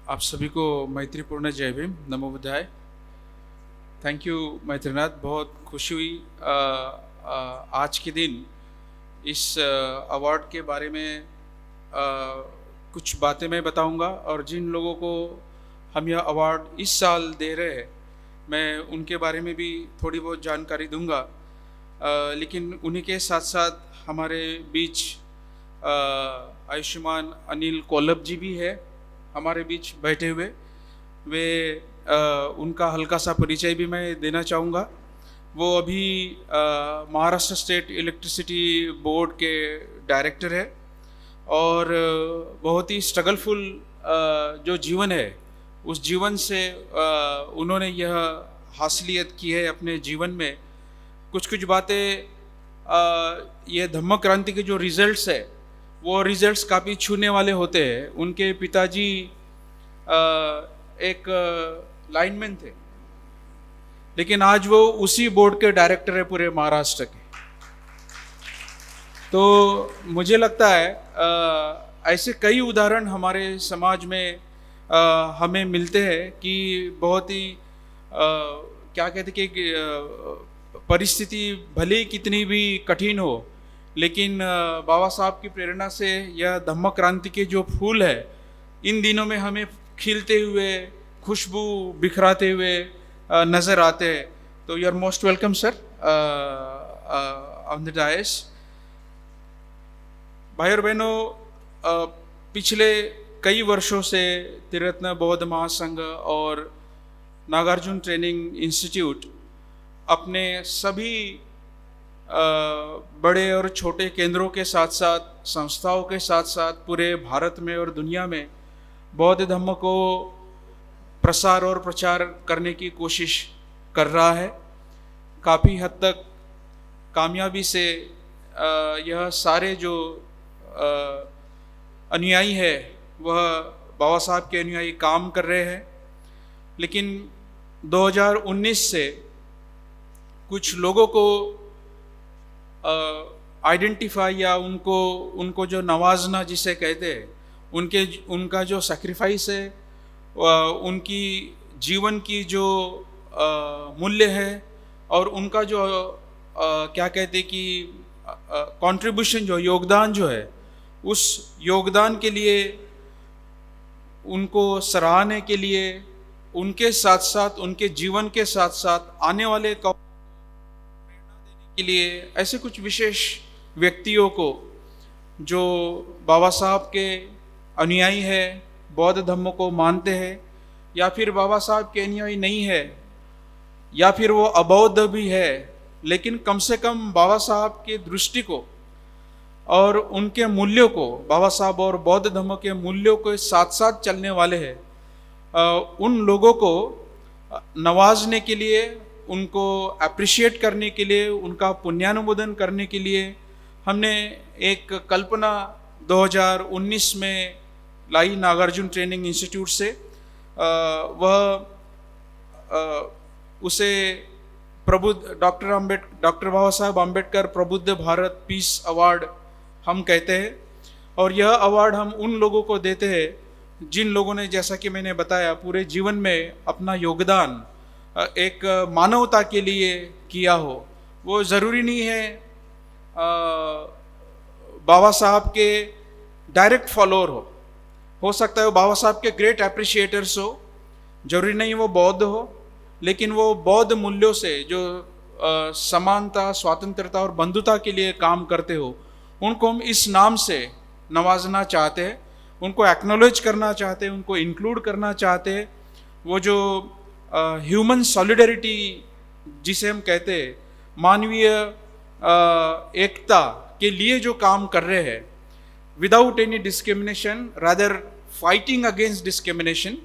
आप सभी को मैत्रीपूर्ण जय भीम, नमो बुद्धाय। थैंक यू मैत्रीनाथ, बहुत खुशी हुई आज के दिन इस अवार्ड के बारे में कुछ बातें मैं बताऊंगा, और जिन लोगों को हम यह अवार्ड इस साल दे रहे हैं मैं उनके बारे में भी थोड़ी बहुत जानकारी दूंगा। लेकिन उन्हीं के साथ साथ हमारे बीच आयुष्मान अनिल कोल्लप जी भी है हमारे बीच बैठे हुए। वे उनका हल्का सा परिचय भी मैं देना चाहूँगा। वो अभी महाराष्ट्र स्टेट इलेक्ट्रिसिटी बोर्ड के डायरेक्टर है, और बहुत ही स्ट्रगलफुल जो जीवन है उस जीवन से उन्होंने यह हासिलियत की है अपने जीवन में। कुछ कुछ बातें ये धम्म क्रांति के जो रिजल्ट्स है वो रिजल्ट्स काफ़ी छूने वाले होते हैं। उनके पिताजी एक लाइनमैन थे, लेकिन आज वो उसी बोर्ड के डायरेक्टर है पूरे महाराष्ट्र के। तो मुझे लगता है ऐसे कई उदाहरण हमारे समाज में हमें मिलते हैं कि बहुत ही क्या कहते हैं कि परिस्थिति भले ही कितनी भी कठिन हो, लेकिन बाबा साहब की प्रेरणा से यह धम्म क्रांति के जो फूल है इन दिनों में हमें खिलते हुए, खुशबू बिखराते हुए नज़र आते हैं। तो you are most welcome sir on the dais. भाई और बहनों, पिछले कई वर्षों से त्रिरत्न बौद्ध महासंघ और नागार्जुन ट्रेनिंग इंस्टीट्यूट अपने सभी बड़े और छोटे केंद्रों के साथ साथ संस्थाओं के साथ साथ पूरे भारत में और दुनिया में बौद्ध धर्म को प्रसार और प्रचार करने की कोशिश कर रहा है। काफ़ी हद तक कामयाबी से यह सारे जो अनुयायी है वह बाबा साहब के अनुयायी काम कर रहे हैं। लेकिन 2019 से कुछ लोगों को आइडेंटिफाई या उनको जो नवाजना जिसे कहते हैं उनका जो सैक्रिफाइस है, उनकी जीवन की जो मूल्य है और उनका जो क्या कहते हैं कि कंट्रीब्यूशन जो योगदान जो है, उस योगदान के लिए उनको सराहने के लिए उनके साथ साथ उनके जीवन के साथ साथ आने वाले के लिए ऐसे कुछ विशेष व्यक्तियों को जो बाबा साहब के अनुयायी है, बौद्ध धर्म को मानते हैं, या फिर बाबा साहब के अनुयायी नहीं है, या फिर वो अबौद्ध भी है, लेकिन कम से कम बाबा साहब के दृष्टि को और उनके मूल्यों को, बाबा साहब और बौद्ध धर्म के मूल्यों के साथ साथ चलने वाले हैं, उन लोगों को नवाजने के लिए, उनको अप्रिशिएट करने के लिए, उनका पुण्यानुमोदन करने के लिए हमने एक कल्पना 2019 में लाई नागार्जुन ट्रेनिंग इंस्टीट्यूट से। उसे डॉक्टर बाबा साहब आम्बेडकर प्रबुद्ध भारत पीस अवार्ड हम कहते हैं। और यह अवार्ड हम उन लोगों को देते हैं जिन लोगों ने, जैसा कि मैंने बताया, पूरे जीवन में अपना योगदान एक मानवता के लिए किया हो। वो ज़रूरी नहीं है बाबा साहब के डायरेक्ट फॉलोअर हो सकता है वो बाबा साहब के ग्रेट अप्रिशिएटर्स हो, जरूरी नहीं वो बौद्ध हो, लेकिन वो बौद्ध मूल्यों से जो समानता, स्वतंत्रता और बंधुता के लिए काम करते हो, उनको हम इस नाम से नवाजना चाहते हैं, उनको एक्नॉलेज करना चाहते हैं, उनको इंक्लूड करना चाहते हैं। वो जो ह्यूमन सॉलिडरिटी जिसे हम कहते हैं, मानवीय एकता के लिए जो काम कर रहे हैं, without any discrimination, rather fighting against discrimination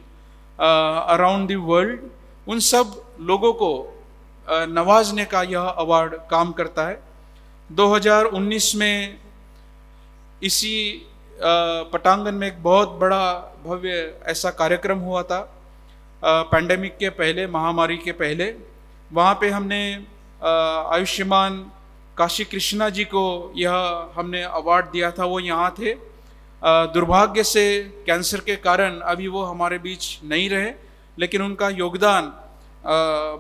around the world, उन सब लोगों को नवाजने का यह अवार्ड काम करता है। 2019 में इसी पटांगन में एक बहुत बड़ा भव्य ऐसा कार्यक्रम हुआ था, पैंडेमिक के पहले, महामारी के पहले। वहाँ पे हमने आयुष्मान काशी कृष्णा जी को यह हमने अवार्ड दिया था। वो यहाँ थे दुर्भाग्य से कैंसर के कारण अभी वो हमारे बीच नहीं रहे, लेकिन उनका योगदान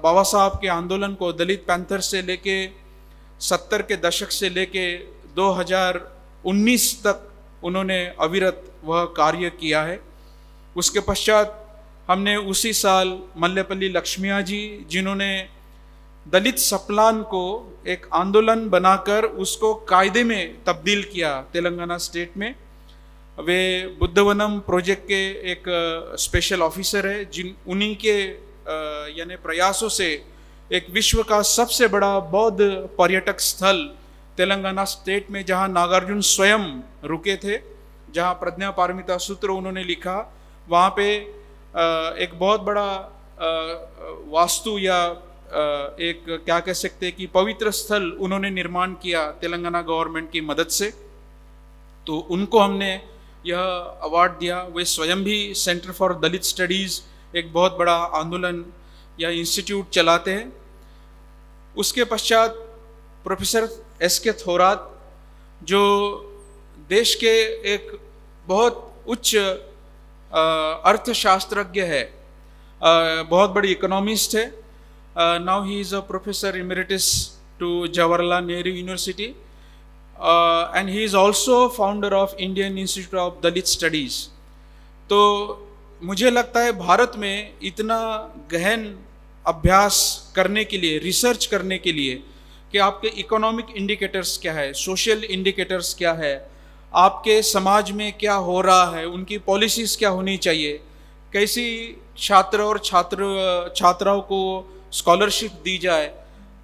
बाबा साहब के आंदोलन को दलित पैंथर से लेके 70 के दशक से लेके 2019 तक उन्होंने अविरत वह कार्य किया है। उसके पश्चात हमने उसी साल मल्लेपल्ली लक्ष्मिया जी, जिन्होंने दलित सप्लान को एक आंदोलन बनाकर उसको कायदे में तब्दील किया तेलंगाना स्टेट में, वे बुद्धवनम प्रोजेक्ट के एक स्पेशल ऑफिसर है, उन्हीं के यानी प्रयासों से एक विश्व का सबसे बड़ा बौद्ध पर्यटक स्थल तेलंगाना स्टेट में, जहां नागार्जुन स्वयं रुके थे, जहां प्रज्ञा पारमिता सूत्र उन्होंने लिखा, वहाँ पे एक बहुत बड़ा वास्तु या एक क्या कह सकते हैं कि पवित्र स्थल उन्होंने निर्माण किया तेलंगाना गवर्नमेंट की मदद से। तो उनको हमने यह अवार्ड दिया। वे स्वयं भी सेंटर फॉर दलित स्टडीज़ एक बहुत बड़ा आंदोलन या इंस्टीट्यूट चलाते हैं। उसके पश्चात प्रोफेसर एस.के. थोरात, जो देश के एक बहुत उच्च अर्थशास्त्रज्ञ है, बहुत बड़ी इकोनॉमिस्ट है। Now he is a professor emeritus to Jawaharlal Nehru university and he is also founder of Indian institute of Dalit studies. तो मुझे लगता है भारत में इतना गहन अभ्यास करने के लिए, रिसर्च करने के लिए कि आपके इकोनॉमिक इंडिकेटर्स क्या है, सोशल इंडिकेटर्स क्या है, आपके समाज में क्या हो रहा है, उनकी पॉलिसीज़ क्या होनी चाहिए, कैसी छात्र और छात्राओं को स्कॉलरशिप दी जाए,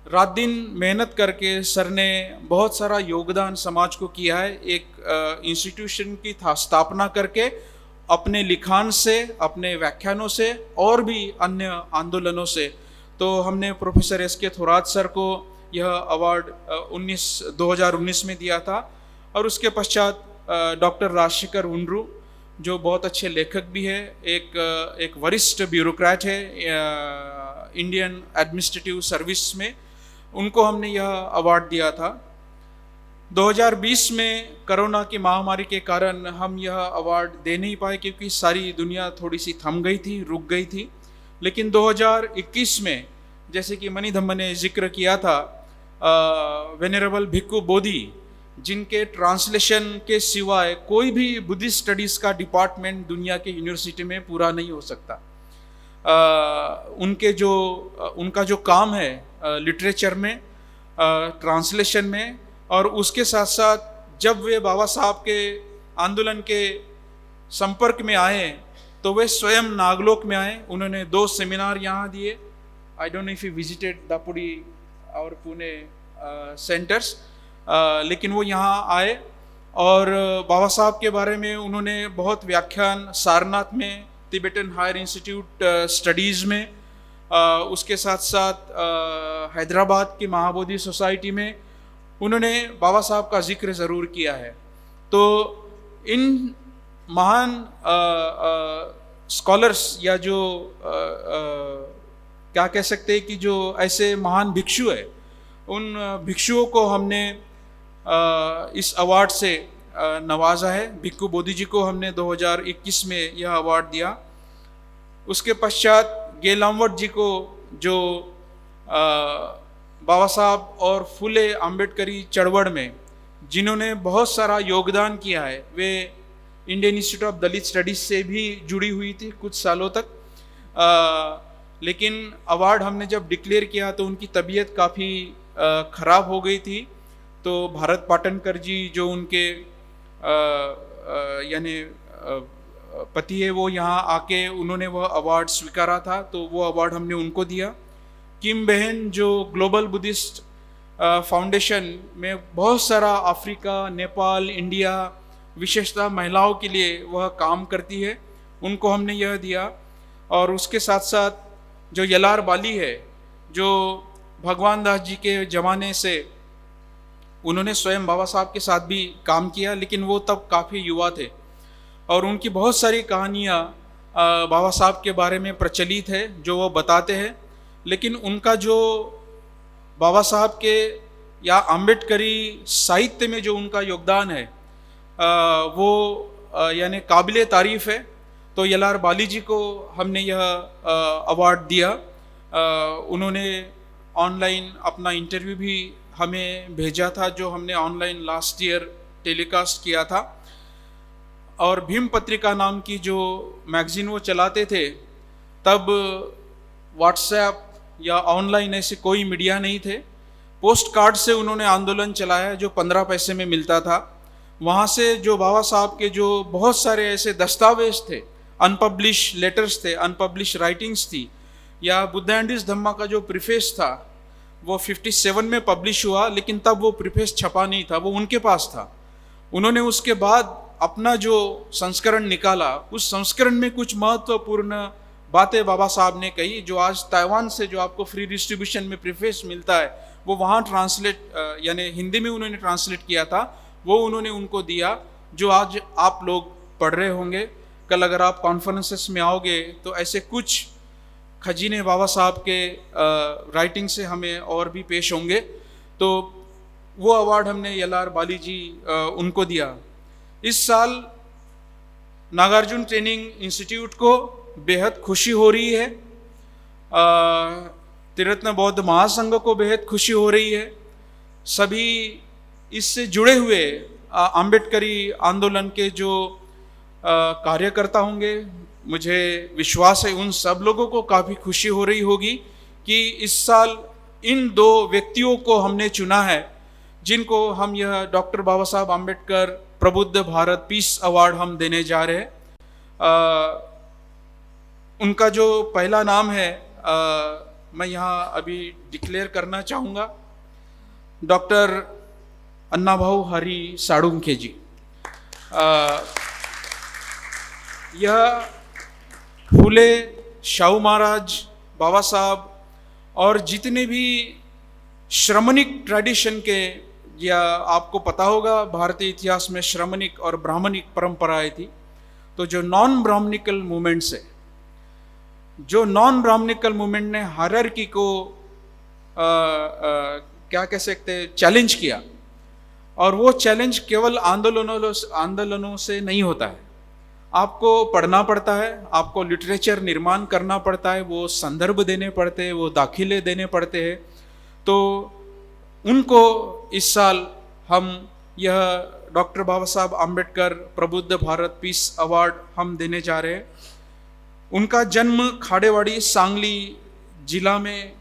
रात दिन मेहनत करके सर ने बहुत सारा योगदान समाज को किया है। एक इंस्टीट्यूशन की स्थापना करके अपने लिखान से, अपने व्याख्यानों से और भी अन्य आंदोलनों से। तो हमने प्रोफेसर एस.के. थोरात सर को यह अवार्ड 2019 में दिया था। और उसके पश्चात डॉक्टर राजशेखर उंड्रू, जो बहुत अच्छे लेखक भी है, एक वरिष्ठ ब्यूरोक्रेट है इंडियन एडमिनिस्ट्रेटिव सर्विस में, उनको हमने यह अवार्ड दिया था। 2020 में कोरोना की महामारी के कारण हम यह अवार्ड दे नहीं पाए, क्योंकि सारी दुनिया थोड़ी सी थम गई थी, रुक गई थी। लेकिन 2021 में, जैसे कि मणि धम्म ने जिक्र किया था, वेनरेबल भिक्खु बोधि, जिनके ट्रांसलेशन के सिवाय कोई भी बुद्धिस्ट स्टडीज़ का डिपार्टमेंट दुनिया के यूनिवर्सिटी में पूरा नहीं हो सकता। उनका जो काम है लिटरेचर में, ट्रांसलेशन में, और उसके साथ साथ जब वे बाबा साहब के आंदोलन के संपर्क में आए तो वे स्वयं नागलोक में आए। उन्होंने 2 सेमिनार यहाँ दिए। I don't know if you visited Dapodi और पुणे सेंटर्स, लेकिन वो यहाँ आए और बाबा साहब के बारे में उन्होंने बहुत व्याख्यान, सारनाथ में, तिबेटन हायर इंस्टीट्यूट स्टडीज़ में, उसके साथ साथ हैदराबाद की महाबोधि सोसाइटी में उन्होंने बाबा साहब का जिक्र ज़रूर किया है। तो इन महान स्कॉलर्स या जो क्या कह सकते हैं कि जो ऐसे महान भिक्षु है, उन भिक्षुओं को हमने इस अवार्ड से नवाजा है। भिक्खु बोधि जी को हमने 2021 में यह अवार्ड दिया। उसके पश्चात गेलामवट जी को, जो बाबा साहब और फुले अम्बेडकरी चळवळ में जिन्होंने बहुत सारा योगदान किया है, वे Indian institute of Dalit studies से भी जुड़ी हुई थी कुछ सालों तक। लेकिन अवार्ड हमने जब डिक्लेयर किया तो उनकी तबीयत काफ़ी ख़राब हो गई थी। तो भारत पाटनकर जी, जो उनके यानी पति है, वो यहाँ आके उन्होंने वह अवार्ड स्वीकारा था, तो वो अवार्ड हमने उनको दिया। किम बहन, जो ग्लोबल बुद्धिस्ट फाउंडेशन में बहुत सारा अफ्रीका, नेपाल, इंडिया, विशेषतः महिलाओं के लिए वह काम करती है, उनको हमने यह दिया। और उसके साथ साथ जो यलार बाली है, जो भगवान दास जी के ज़माने से उन्होंने स्वयं बाबा साहब के साथ भी काम किया, लेकिन वो तब काफ़ी युवा थे और उनकी बहुत सारी कहानियाँ बाबा साहब के बारे में प्रचलित है, जो वो बताते हैं। लेकिन उनका जो बाबा साहब के या अम्बेडकरी साहित्य में जो उनका योगदान है, वो यानी काबिल तारीफ़ है। तो एल.आर. बाली जी को हमने यह अवार्ड दिया। उन्होंने ऑनलाइन अपना इंटरव्यू भी हमें भेजा था, जो हमने ऑनलाइन लास्ट ईयर टेलीकास्ट किया था। और भीम पत्रिका नाम की जो मैगज़ीन वो चलाते थे, तब व्हाट्सएप या ऑनलाइन ऐसे कोई मीडिया नहीं थे। पोस्ट कार्ड से उन्होंने आंदोलन चलाया जो 15 पैसे में मिलता था। वहाँ से जो बाबा साहब के जो बहुत सारे ऐसे दस्तावेज थे, अनपब्लिश लेटर्स थे, अनपब्लिश राइटिंग्स थी, या बुद्ध एंड हिज धम्मा का जो प्रीफेस था वो 57 में पब्लिश हुआ, लेकिन तब वो प्रीफेस छपा नहीं था, वो उनके पास था। उन्होंने उसके बाद अपना जो संस्करण निकाला, उस संस्करण में कुछ महत्वपूर्ण बातें बाबा साहब ने कही, जो आज ताइवान से जो आपको फ्री डिस्ट्रीब्यूशन में प्रीफेस मिलता है, वो वहाँ ट्रांसलेट यानी हिंदी में उन्होंने ट्रांसलेट किया था, वो उन्होंने उनको दिया, जो आज आप लोग पढ़ रहे होंगे। कल अगर आप कॉन्फ्रेंसेस में आओगे तो ऐसे कुछ खजीने बाबा साहब के राइटिंग से हमें और भी पेश होंगे। तो वो अवार्ड हमने एल.आर. बाली जी उनको दिया। इस साल नागार्जुन ट्रेनिंग इंस्टीट्यूट को बेहद खुशी हो रही है, त्रिरत्न बौद्ध महासंघ को बेहद खुशी हो रही है, सभी इससे जुड़े हुए आम्बेडकरी आंदोलन के जो कार्यकर्ता होंगे, मुझे विश्वास है उन सब लोगों को काफ़ी खुशी हो रही होगी कि इस साल इन दो व्यक्तियों को हमने चुना है, जिनको हम यह डॉक्टर बाबा साहब आम्बेडकर प्रबुद्ध भारत पीस अवार्ड हम देने जा रहे हैं। उनका जो पहला नाम है मैं यहाँ अभी डिक्लेयर करना चाहूँगा, डॉक्टर अन्नाभाऊ हरी साळुंखे जी। यह फूले, शाहू महाराज, बाबा साहब और जितने भी श्रमणिक ट्रेडिशन के, या आपको पता होगा भारतीय इतिहास में श्रमणिक और ब्राह्मणिक परंपराएं थी, तो जो नॉन ब्राह्मणिकल मूवमेंट्स है, जो नॉन ब्राह्मणिकल मूवमेंट ने हायरार्की को क्या कह सकते चैलेंज किया, और वो चैलेंज केवल आंदोलनों से नहीं होता है, आपको पढ़ना पड़ता है, आपको लिटरेचर निर्माण करना पड़ता है, वो संदर्भ देने पड़ते हैं, वो दाखिले देने पड़ते हैं। तो उनको इस साल हम यह डॉक्टर बाबा साहब आम्बेडकर प्रबुद्ध भारत पीस अवार्ड हम देने जा रहे हैं। उनका जन्म खाड़ेवाड़ी सांगली जिला में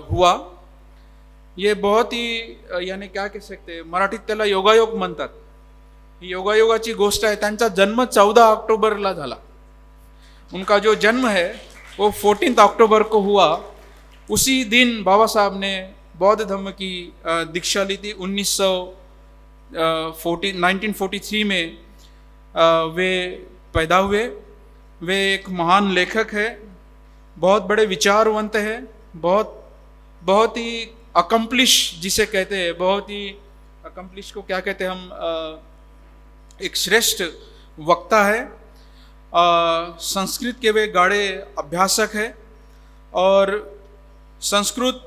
हुआ। ये बहुत ही यानी क्या कह सकते, मराठीत त्याला योगायोग म्हणतात, योगायोगाची गोष्ट है। त्यांचा जन्म 14 अक्टूबरला झाला। उनका जो जन्म है वो 14 अक्टूबर को हुआ। उसी दिन बाबा साहब ने बौद्ध धर्म की दीक्षा ली थी। 1943 में वे पैदा हुए। वे एक महान लेखक है, बहुत बड़े विचारवंत है, बहुत ही अकम्प्लिश जिसे कहते हैं, बहुत ही अकम्प्लिश को क्या कहते हैं हम, एक श्रेष्ठ वक्ता है। संस्कृत के वे गाढ़े अभ्यासक है, और संस्कृत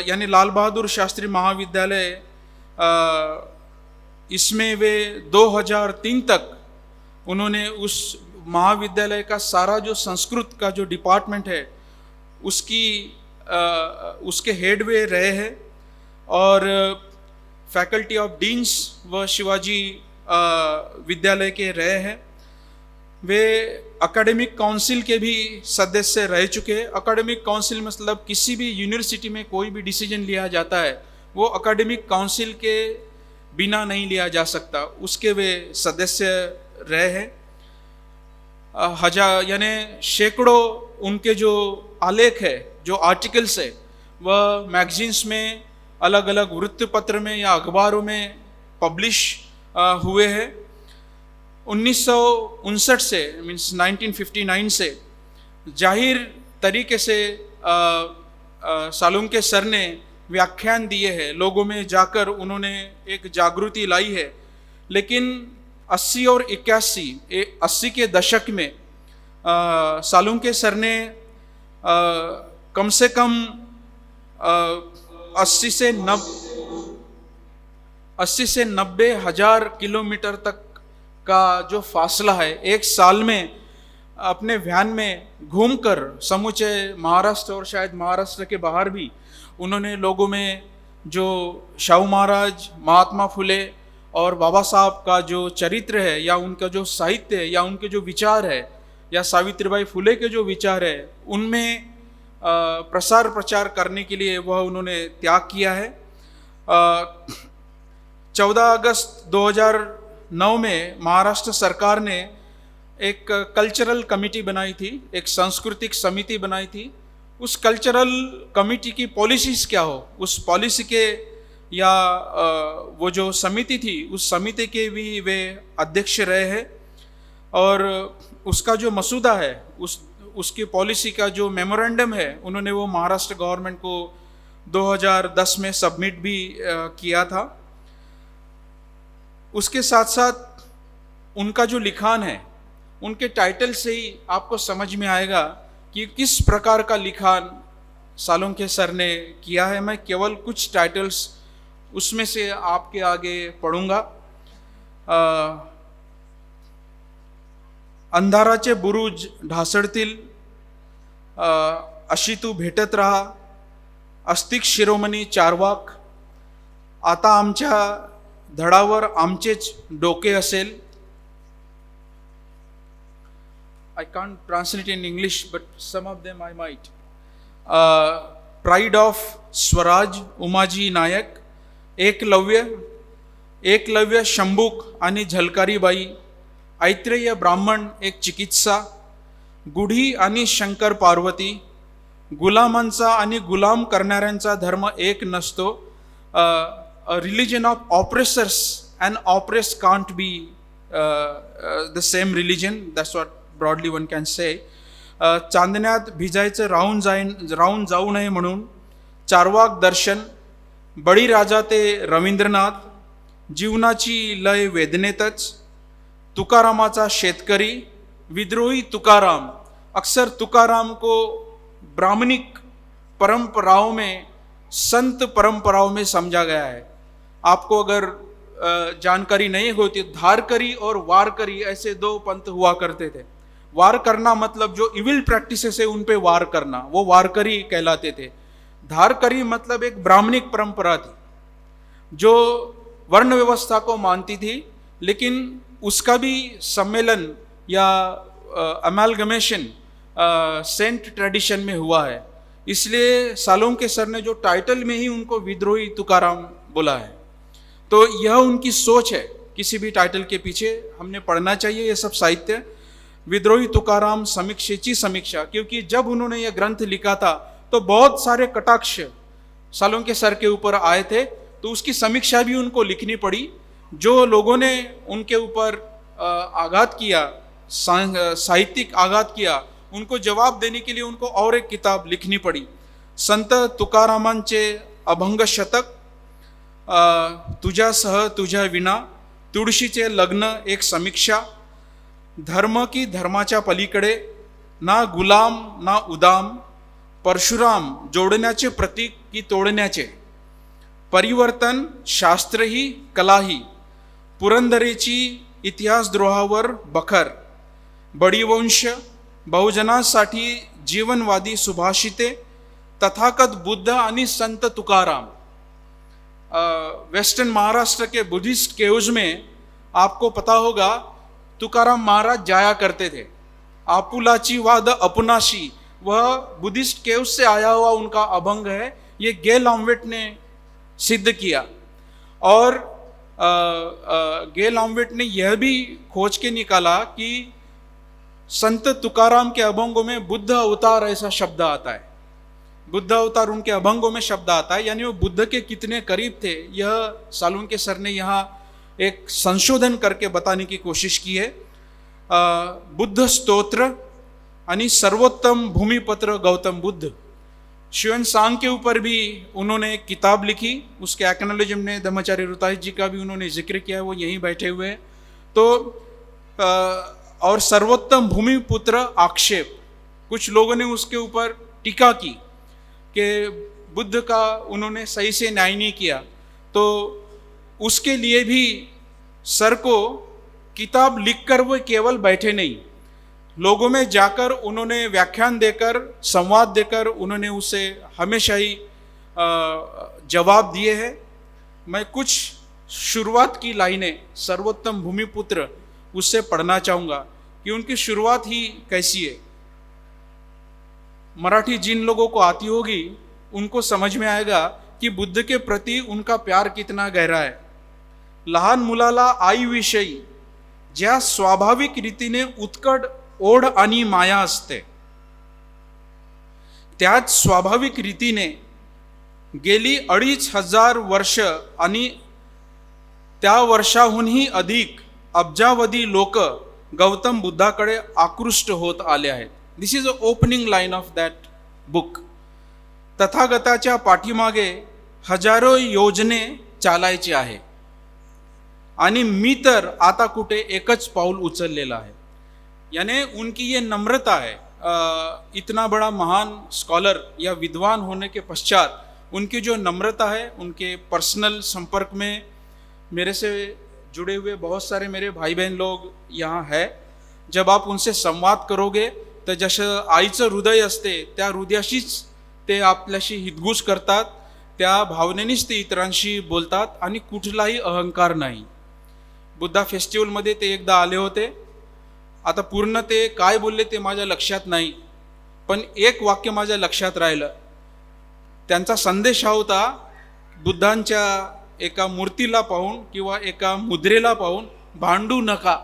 यानी लाल बहादुर शास्त्री महाविद्यालय, इसमें वे 2003 तक उन्होंने उस महाविद्यालय का सारा जो संस्कृत का जो डिपार्टमेंट है उसके हेड वे रहे हैं, और फैकल्टी ऑफ डीन्स व शिवाजी विद्यालय के रहे हैं। वे एकेडमिक काउंसिल के भी सदस्य रह चुके हैं। एकेडमिक काउंसिल मतलब किसी भी यूनिवर्सिटी में कोई भी डिसीजन लिया जाता है वो एकेडमिक काउंसिल के बिना नहीं लिया जा सकता, उसके वे सदस्य रहे हैं। यानी सैकड़ों उनके जो आलेख है, जो आर्टिकल्स है, वह मैगजीन्स में, अलग अलग वृत्तपत्र में या अखबारों में पब्लिश हुए हैं। 1959 से मीन्स 1959 से जाहिर तरीके से सालुंखे सर ने व्याख्यान दिए हैं, लोगों में जाकर उन्होंने एक जागृति लाई है। लेकिन 80 और 81 के दशक में सालुंखे सर ने कम से कम 80 से 90 हज़ार किलोमीटर तक का जो फासला है, 1 साल में अपने वैन में घूमकर समूचे महाराष्ट्र और शायद महाराष्ट्र के बाहर भी उन्होंने लोगों में जो शाहू महाराज, महात्मा फुले और बाबा साहब का जो चरित्र है, या उनका जो साहित्य है, या उनके जो विचार है, या सावित्रीबाई फुले के जो विचार है, उनमें प्रसार प्रचार करने के लिए वह उन्होंने त्याग किया है। 14 अगस्त 2009 में महाराष्ट्र सरकार ने एक कल्चरल कमिटी बनाई थी, एक सांस्कृतिक समिति बनाई थी। उस कल्चरल कमिटी की पॉलिसीज क्या हो, उस पॉलिसी के या वो जो समिति थी, उस समिति के भी वे अध्यक्ष रहे हैं। और उसका जो मसूदा है, उसकी पॉलिसी का जो मेमोरेंडम है, उन्होंने वो महाराष्ट्र गवर्नमेंट को 2010 में सबमिट भी किया था। उसके साथ साथ उनका जो लिखान है, उनके टाइटल से ही आपको समझ में आएगा कि किस प्रकार का लिखान सालोंके सर ने किया है। मैं केवल कुछ टाइटल्स उसमें से आपके आगे पढ़ूंगा। अंधाराचे बुरुज ढासळतील, अशी तू भेटत राहा, अस्तिक शिरोमणी चारवाक, आता आमच्या धडावर आमचेच डोके असेल. I can't translate in English, but some of them I might. Pride of Swaraj, Umaji नायक, एकलव्य शंभूक आणि झलकारीबाई, ऐत्रेय ब्राह्मण एक चिकित्सा, गुढी आणि शंकर पार्वती, गुलामांचा आणि गुलाम करणाऱ्यांचा धर्म एक नसतो, religion of oppressors and oppress can't be the same religion, that's what broadly one can say. चांदण्यात भिजायचं राहून जाऊ नये म्हणून, चारवाक दर्शन, बळीराजा ते रवींद्रनाथ, जीवनाची लय वेदनेतच, तुकारामाचा शेतकरी, विद्रोही तुकाराम. अक्सर तुकाराम को ब्राह्मणिक परंपराओं में, संत परंपराओं में समझा गया है. आपको अगर जानकारी नहीं होती, धारकरी और वारकरी ऐसे 2 पंथ हुआ करते थे. वार करना मतलब जो इविल प्रैक्टिसेस है उन पे वार करना, वो वारकरी कहलाते थे. धारकरी मतलब एक ब्राह्मणिक परंपरा थी जो वर्ण व्यवस्था को मानती थी, लेकिन उसका भी सम्मेलन या अमेलगमेशन सेंट ट्रेडिशन में हुआ है. इसलिए सालोंके सर ने जो टाइटल में ही उनको विद्रोही तुकाराम बोला है. तो यह उनकी सोच है, किसी भी टाइटल के पीछे हमने पढ़ना चाहिए ये सब साहित्य. विद्रोही तुकाराम समीक्षेची समीक्षा, क्योंकि जब उन्होंने यह ग्रंथ लिखा था तो बहुत सारे कटाक्ष सालोंके सर के ऊपर आए थे, तो उसकी समीक्षा भी उनको लिखनी पड़ी. जो लोगों ने उनके ऊपर आघात किया, साहित्यिक आघात किया, उनको जवाब देने के लिए उनको और एक किताब लिखनी पड़ी. संत तुकारामांचे अभंग शतक, तुझ्यासह तुझ्या विना, तुळशीचे लग्न एक समीक्षा, धर्म की धर्माच्या पलीकडे, ना गुलाम ना उदाम, परशुराम जोडण्याचे प्रतीक की तोडण्याचे, परिवर्तन शास्त्रही कलाही, पुरंदरेची इतिहासद्रोहावर बखर, बडीवंश, बहुजनांसाठी जीवनवादी सुभाषिते, तथागत बुद्ध आणि संत तुकाराम. वेस्टर्न महाराष्ट्र के बुद्धिस्ट केव्स में आपको पता होगा तुकाराम महाराज जाया करते थे. आपुलाची वाद अपनाशी, वह बुद्धिस्ट केव्स से आया हुआ उनका अभंग है. ये गे लॉम्वेट ने सिद्ध किया. और गे लॉम्वेट ने यह भी खोज के निकाला कि संत तुकाराम के अभंगों में बुद्ध अवतार ऐसा शब्द आता है. बुद्ध अवतार उनके अभंगों में शब्द आता है, यानी वो बुद्ध के कितने करीब थे, यह सालोंके सर ने यहाँ एक संशोधन करके बताने की कोशिश की है. बुद्ध स्तोत्र आणि सर्वोत्तम भूमिपत्र गौतम बुद्ध, शिवन सांग के ऊपर भी उन्होंने एक किताब लिखी. उसके एक्नॉलेजमेंट में धम्माचार्य रुताई जी का भी उन्होंने जिक्र किया, वो यहीं बैठे हुए हैं. तो और सर्वोत्तम भूमिपुत्र आक्षेप, कुछ लोगों ने उसके ऊपर टीका की कि बुद्ध का उन्होंने सही से न्याय नहीं किया. तो उसके लिए भी सर को किताब लिखकर वो केवल बैठे नहीं, लोगों में जाकर उन्होंने व्याख्यान देकर, संवाद देकर उन्होंने उसे हमेशा ही जवाब दिए हैं। मैं कुछ शुरुआत की लाइनें सर्वोत्तम भूमिपुत्र उससे पढ़ना चाहूँगा कि उनकी शुरुआत ही कैसी है। मराठी जिन लोगों को आती होगी उनको समझ में आएगा कि बुद्ध के प्रति उनका प्यार कितना गहरा है। लहान मुलाला आईविषयी ज्या स्वाभाविक रीतीने उत्कट ओढ आणि माया असते, त्याच स्वाभाविक रीतीने गेली 2500 वर्ष आणि त्या वर्षाहूनही अधिक अब्जावधी लोक गौतम बुद्धाकडे आकृष्ट होत आले आहेत. This is a opening line of that book. तथागताच्या पाठीमागे हजारो योजने चालायचे आहे आणि मी तर आता कुठे एकच पाऊल उचललेला आहे. यानी उनकी ये नम्रता है. इतना बड़ा महान स्कॉलर या विद्वान होने के पश्चात उनकी जो नम्रता है, उनके पर्सनल संपर्क में मेरे से जुड़े हुए बहुत सारे मेरे भाई बहन लोग यहाँ है. जब आप उनसे संवाद करोगे तर जसं आईचं हृदय असते त्या हृदयाशीच ते आपल्याशी हितगुज करतात, त्या भावनेनेच ते इतरांशी बोलतात आणि कुठलाही अहंकार नाही. बुद्धा फेस्टिवलमध्ये ते एकदा आले होते. आता पूर्ण ते काय बोलले ते माझ्या लक्षात नाही, पण एक वाक्य माझ्या लक्षात राहिलं. त्यांचा संदेश हा होता, बुद्धांच्या एका मूर्तीला पाहून किंवा एका मुद्रेला पाहून भांडू नका,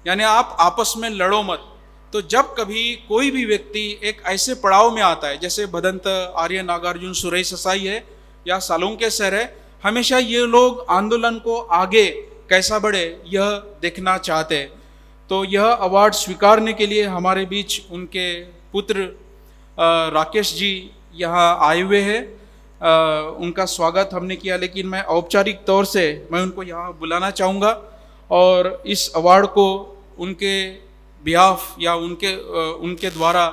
यानी आप आपस में लड़ो मत. तो जब कभी कोई भी व्यक्ति एक ऐसे पड़ाव में आता है, जैसे भदंत, आर्य नागार्जुन, सुरेश ससाई है या सालोंके सर है, हमेशा ये लोग आंदोलन को आगे कैसा बढ़े यह देखना चाहते हैं. तो यह अवार्ड स्वीकारने के लिए हमारे बीच उनके पुत्र राकेश जी यहाँ आए हुए हैं. उनका स्वागत हमने किया, लेकिन मैं औपचारिक तौर से मैं उनको यहाँ बुलाना चाहूँगा और इस अवार्ड को उनके बिहाफ या उनके द्वारा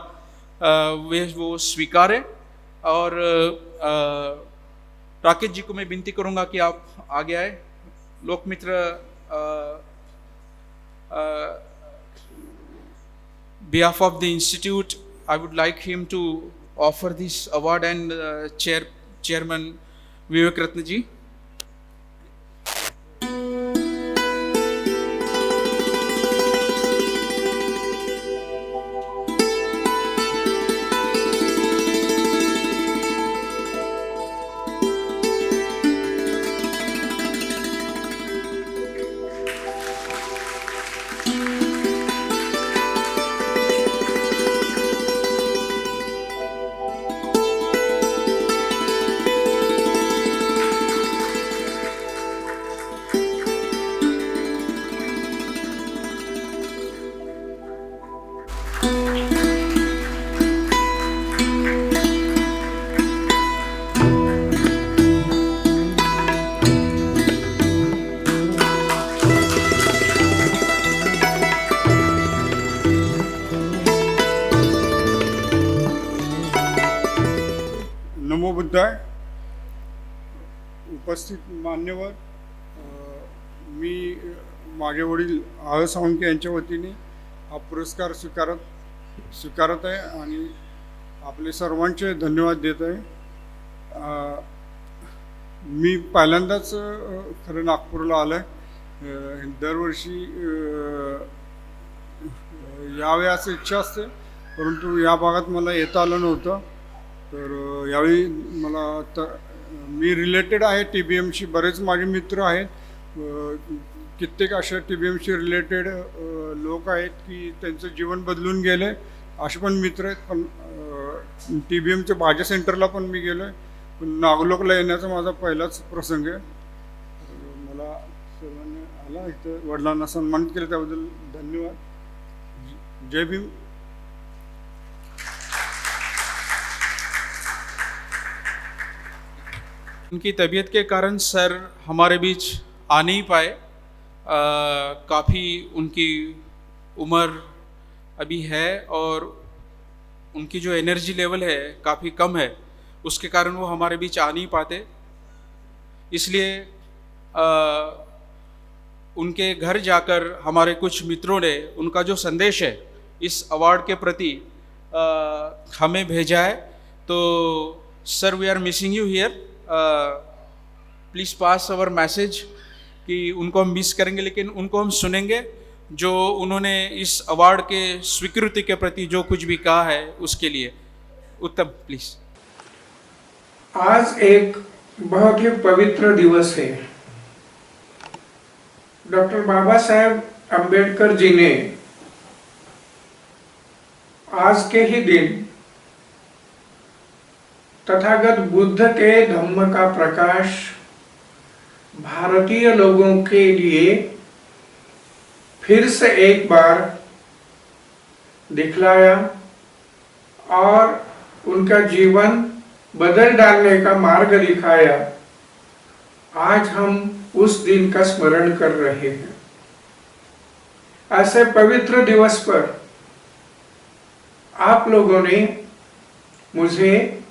वो स्वीकारें. और राकेश जी को मैं विनती करूँगा कि आप आगे आए. लोकमित्र behalf of the institute, I would like him to offer this award and chairman Vivek Ratna ji. नमो बुद्धाय. उपस्थित मान्यवर, मी माझे वडील आह साळुंखे यांच्या वतीने हा पुरस्कार स्वीकारत आहे आणि आपले सर्वांचे धन्यवाद देत आहे. मी पहिल्यांदाच खरं नागपूरला आलो आहे. दरवर्षी यावे असं इच्छा असते, परंतु या भागात मला येता आलं नव्हतं. तर यावेळी मला मी रिलेटेड आहे TBMशी. बरेच माझे मित्र आहेत, कित्येक अशा TBMशी रिलेटेड लोक आहेत की त्यांचं जीवन बदलून गेले, असे पण मित्र आहेत. पण TBMच्या भाज्या सेंटरला पण मी गेलो आहे, पण नागलोकला येण्याचा माझा पहिलाच प्रसंग आहे. मला सर्वांनी आला इथं वडिलांना सन्मानित केलं, त्याबद्दल धन्यवाद. जय भीम. उनकी तबीयत के कारण सर हमारे बीच आ नहीं पाए. काफ़ी उनकी उम्र अभी है और उनकी जो एनर्जी लेवल है काफ़ी कम है, उसके कारण वो हमारे बीच आ नहीं पाते. इसलिए उनके घर जाकर हमारे कुछ मित्रों ने उनका जो संदेश है इस अवार्ड के प्रति हमें भेजा है। तो sir, we are missing you here, please pass our message कि उनको हम मिस करेंगे, लेकिन उनको हम सुनेंगे जो उन्होंने इस अवार्ड के स्वीकृति के प्रति जो कुछ भी कहा है उसके लिए। उत्तम, प्लीज़। आज एक बहुत ही पवित्र दिवस है। डॉक्टर बाबा साहेब अम्बेडकर जी ने आज के ही दिन तथागत बुद्ध के धम्म का प्रकाश भारतीय लोगों के लिए फिर से एक बार दिखलाया और उनका जीवन बदल डालने का मार्ग दिखाया। आज हम उस दिन का स्मरण कर रहे हैं। ऐसे पवित्र दिवस पर आप लोगों ने मुझे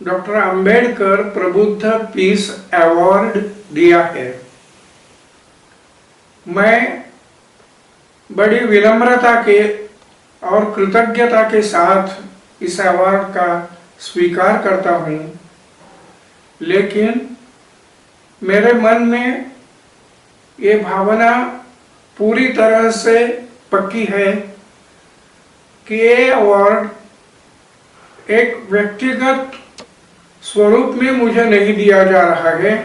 डॉक्टर अंबेडकर प्रबुद्ध पीस अवार्ड दिया है। मैं बड़ी विनम्रता के और कृतज्ञता के साथ इस अवार्ड का स्वीकार करता हूँ, लेकिन मेरे मन में ये भावना पूरी तरह से पक्की है कि ये अवार्ड एक व्यक्तिगत स्वरूप में मुझे नहीं दिया जा रहा है,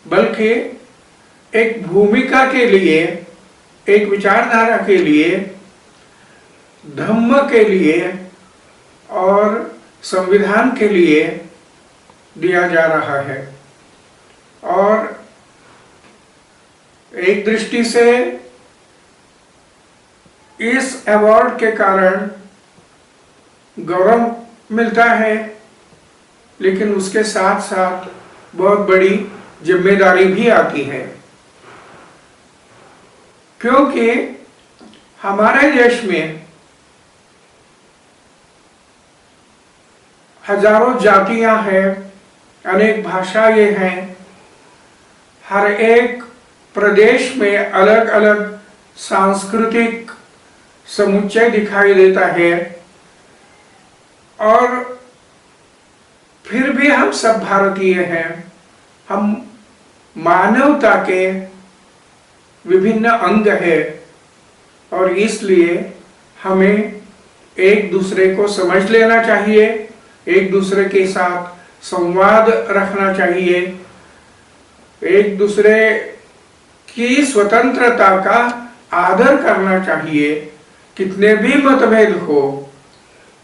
बल्कि एक भूमिका के लिए, एक विचारधारा के लिए, धम्म के लिए और संविधान के लिए दिया जा रहा है। और एक दृष्टि से इस अवार्ड के कारण गौरव मिलता है, लेकिन उसके साथ साथ बहुत बड़ी जिम्मेदारी भी आती है, क्योंकि हमारे देश में हजारों जातियां हैं, अनेक भाषाएं हैं, हर एक प्रदेश में अलग अलग सांस्कृतिक समुच्चय दिखाई देता है, और फिर भी हम सब भारतीय हैं। हम मानवता के विभिन्न अंग हैं और इसलिए हमें एक दूसरे को समझ लेना चाहिए, एक दूसरे के साथ संवाद रखना चाहिए, एक दूसरे की स्वतंत्रता का आदर करना चाहिए। कितने भी मतभेद हो,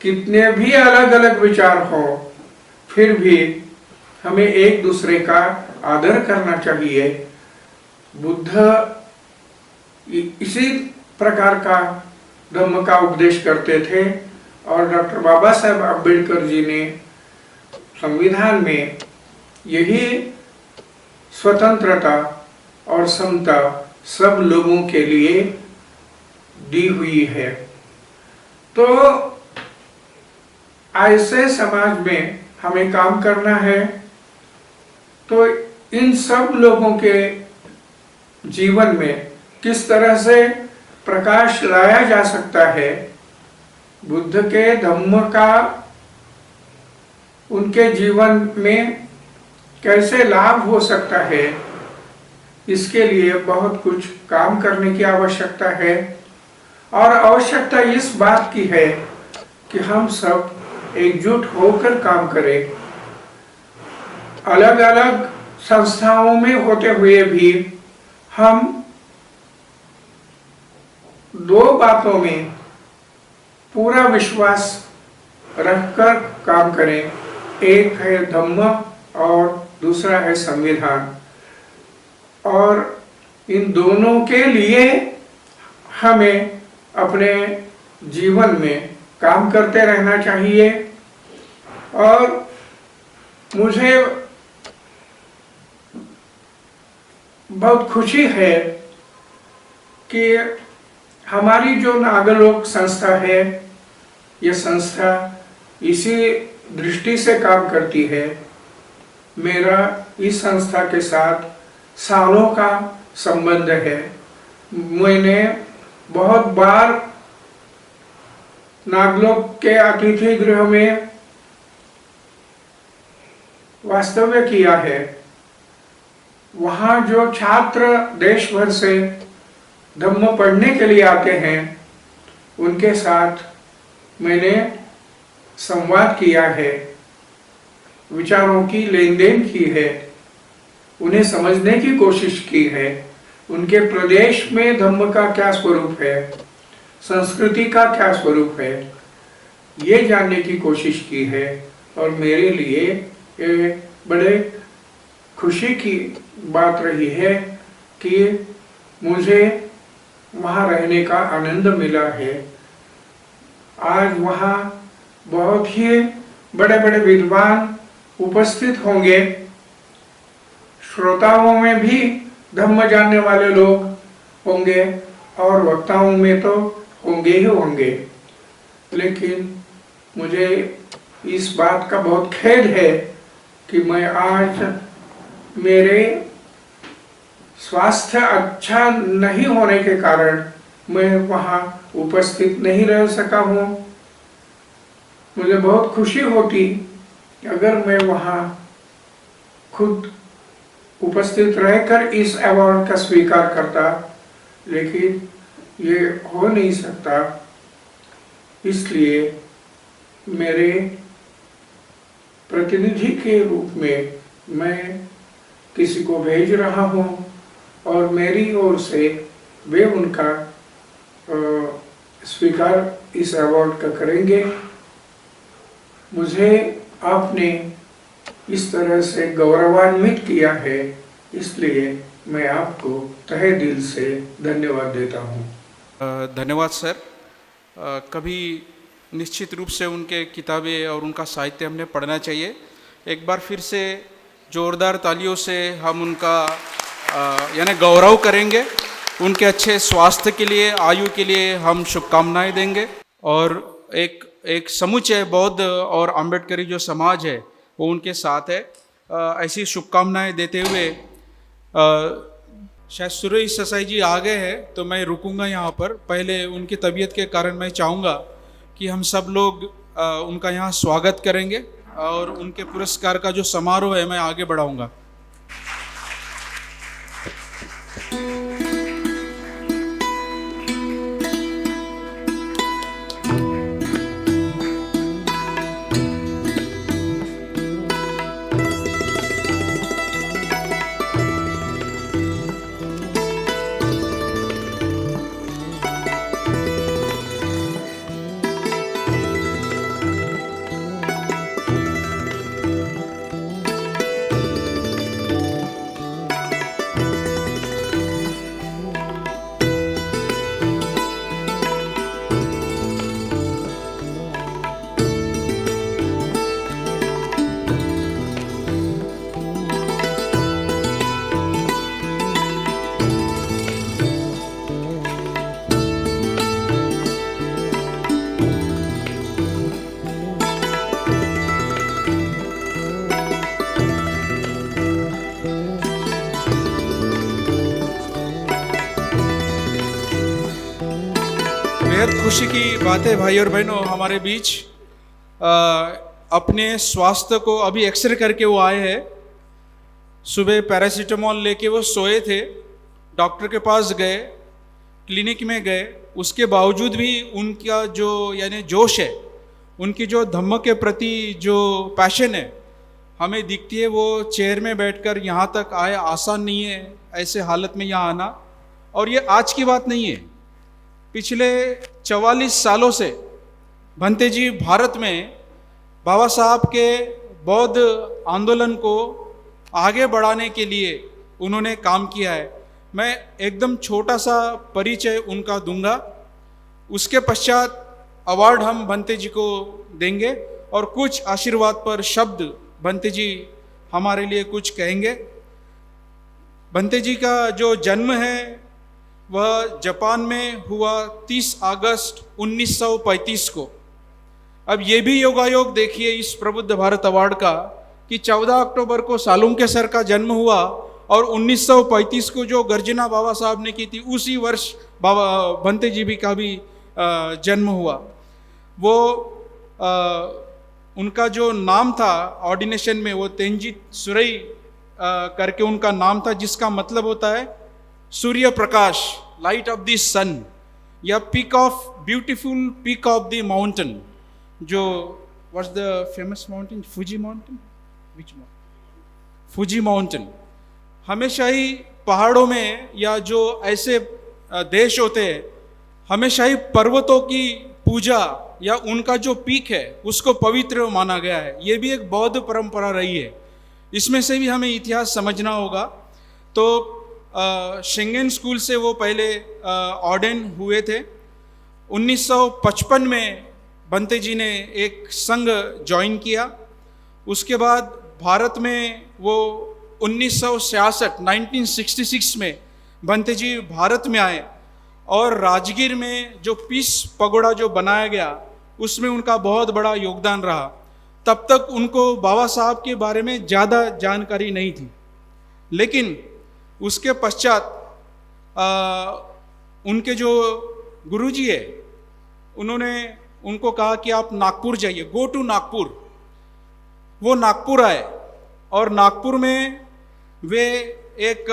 कितने भी अलग अलग विचार हो, फिर भी हमें एक दूसरे का आदर करना चाहिए। बुद्ध इसी प्रकार का धम्म का उपदेश करते थे और डॉक्टर बाबा साहेब अम्बेडकर जी ने संविधान में यही स्वतंत्रता और समता सब लोगों के लिए दी हुई है। तो ऐसे समाज में हमें काम करना है। तो इन सब लोगों के जीवन में किस तरह से प्रकाश लाया जा सकता है, बुद्ध के धम्म का उनके जीवन में कैसे लाभ हो सकता है, इसके लिए बहुत कुछ काम करने की आवश्यकता है। और आवश्यकता इस बात की है कि हम सब एकजुट होकर काम करें। अलग अलग संस्थाओं में होते हुए भी हम दो बातों में पूरा विश्वास रखकर काम करें। एक है धम्म और दूसरा है संविधान, और इन दोनों के लिए हमें अपने जीवन में काम करते रहना चाहिए। और मुझे बहुत खुशी है कि हमारी जो नागलोक संस्था है, ये संस्था इसी दृष्टि से काम करती है। मेरा इस संस्था के साथ सालों का संबंध है। मैंने बहुत बार नागलोक के अतिथि गृह में वास्तव्य किया है। वहाँ जो छात्र देश भर से धम्म पढ़ने के लिए आते हैं, उनके साथ मैंने संवाद किया है, विचारों की लेन देन की है, उन्हें समझने की कोशिश की है। उनके प्रदेश में धम्म का क्या स्वरूप है, संस्कृति का क्या स्वरूप है, ये जानने की कोशिश की है। और मेरे लिए ये बड़े खुशी की बात रही है कि मुझे वहाँ रहने का आनंद मिला है। आज वहाँ बहुत ही बड़े बड़े विद्वान उपस्थित होंगे, श्रोताओं में भी धम्म जानने वाले लोग होंगे और वक्ताओं में तो होंगे ही होंगे। लेकिन मुझे इस बात का बहुत खेद है कि मैं आज मेरे स्वास्थ्य अच्छा नहीं होने के कारण मैं वहाँ उपस्थित नहीं रह सका हूँ। मुझे बहुत खुशी होती अगर मैं वहाँ खुद उपस्थित रहकर इस अवार्ड का स्वीकार करता, लेकिन ये हो नहीं सकता। इसलिए मेरे प्रतिनिधि के रूप में मैं किसी को भेज रहा हूँ और मेरी ओर से वे उनका स्वीकार इस अवार्ड का करेंगे। मुझे आपने इस तरह से गौरवान्वित किया है, इसलिए मैं आपको तहे दिल से धन्यवाद देता हूँ। धन्यवाद सर। कभी निश्चित रूप से उनके किताबें और उनका साहित्य हमने पढ़ना चाहिए। एक बार फिर से जोरदार तालियों से हम उनका यानी गौरव करेंगे। उनके अच्छे स्वास्थ्य के लिए, आयु के लिए हम शुभकामनाएं देंगे। और एक समुच्चय बौद्ध और अम्बेडकरी जो समाज है वो उनके साथ है। ऐसी शुभकामनाएं देते हुए शायद सुरेश ससाई जी आ गए हैं, तो मैं रुकूंगा यहाँ पर। पहले उनकी तबीयत के कारण मैं चाहूँगा कि हम सब लोग उनका यहाँ स्वागत करेंगे और उनके पुरस्कार का जो समारोह है मैं आगे बढ़ाऊंगा। बेहद खुशी की बात है भाई और बहनों, हमारे बीच अपने स्वास्थ्य को अभी एक्सरे करके वो आए हैं। सुबह पैरासीटामोल लेके वो सोए थे, डॉक्टर के पास गए, क्लिनिक में गए, उसके बावजूद भी उनका जो यानी जोश है, उनकी जो धम्म के प्रति जो पैशन है हमें दिखती है। वो चेयर में बैठकर यहाँ तक आए, आसान नहीं है ऐसे हालत में यहाँ आना। और ये आज की बात नहीं है, पिछले 44 सालों से भंते जी भारत में बाबा साहब के बौद्ध आंदोलन को आगे बढ़ाने के लिए उन्होंने काम किया है। मैं एकदम छोटा सा परिचय उनका दूंगा, उसके पश्चात अवार्ड हम भंते जी को देंगे और कुछ आशीर्वाद पर शब्द भंते जी हमारे लिए कुछ कहेंगे। भंते जी का जो जन्म है वह जापान में हुआ 30 अगस्त 1935 को। अब ये भी योगायोग देखिए इस प्रबुद्ध भारत अवार्ड का कि 14 अक्टूबर को सालुंके सर का जन्म हुआ और 1935 को जो गर्जना बाबा साहब ने की थी, उसी वर्ष बाबा भंते जी भी का भी जन्म हुआ। वो उनका जो नाम था ऑर्डिनेशन में, वो तेंजित सुरई करके उनका नाम था, जिसका मतलब होता है सूर्य प्रकाश, लाइट ऑफ द सन, या peak of beautiful peak of the mountain. जो what's the famous mountain? Fuji mountain? Which mountain? Fuji mountain. हमेशा ही पहाड़ों में या जो ऐसे देश होते हैं, हमेशा ही पर्वतों की पूजा या उनका जो पीक है उसको पवित्र माना गया है। ये भी एक बौद्ध परंपरा रही है। इसमें से भी हमें इतिहास समझना होगा। तो शेंगेन स्कूल से वो पहले ऑर्डेन हुए थे। 1955 में भंते जी ने एक संघ ज्वाइन किया। उसके बाद भारत में वो 1966 में भंते जी भारत में आए, और राजगीर में जो पीस पगोड़ा जो बनाया गया उसमें उनका बहुत बड़ा योगदान रहा। तब तक उनको बाबा साहब के बारे में ज़्यादा जानकारी नहीं थी, लेकिन उसके पश्चात उनके जो गुरुजी है, उन्होंने उनको कहा कि आप नागपुर जाइए, गो टू नागपुर। वो नागपुर आए, और नागपुर में वे एक